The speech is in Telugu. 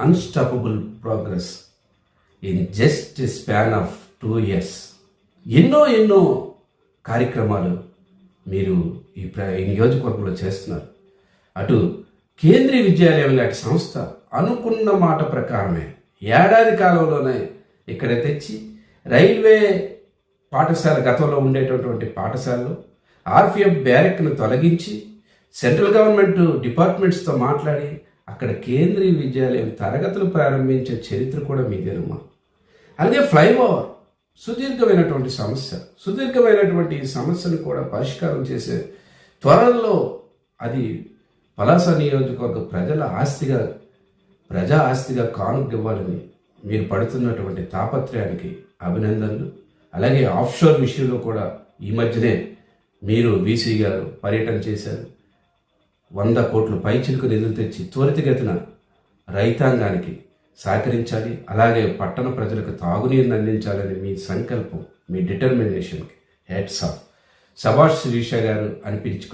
Unstoppable progress in just span of 2 years. ఎన్నో కార్యక్రమాలు మీరు ఈ నియోజకవర్గంలో చేస్తున్నారు. అటు కేంద్రీయ విద్యాలయం లాంటి సంస్థ అనుకున్న మాట ప్రకారమే ఏడాది కాలంలోనే ఇక్కడ తెచ్చి రైల్వే పాఠశాల గతంలో ఉండేటటువంటి పాఠశాలలో ఆర్పిఎఫ్ బ్యారెక్ను తొలగించి సెంట్రల్ గవర్నమెంట్ డిపార్ట్మెంట్స్తో మాట్లాడి అక్కడ కేంద్రీయ విద్యాలయం తరగతులు ప్రారంభించే చరిత్ర కూడా మీదేనమ్మా. అలాగే ఫ్లైఓవర్ సుదీర్ఘమైనటువంటి సమస్య. సుదీర్ఘమైనటువంటి ఈ సమస్యను కూడా పరిష్కారం చేసే త్వరలో అది పలాస నియోజకవర్గ ప్రజా ఆస్తిగా కానుక ఇవ్వాలని మీరు పడుతున్నటువంటి తాపత్రయానికి అభినందనలు. అలాగే ఆఫ్షోర్ విషయంలో కూడా ఈ మధ్యనే మీరు వీసీ గారు పర్యటన చేశారు. 100 కోట్ల పైచిలుకు నిధులు తెచ్చి త్వరితగతిన రైతాంగానికి సహకరించాలి, అలాగే పట్టణ ప్రజలకు తాగునీరుని అందించాలని మీ సంకల్పం, మీ డిటర్మినేషన్కి హ్యాట్స్ ఆఫ్. శభాష్ శిరీష గారు అనిపించుకుని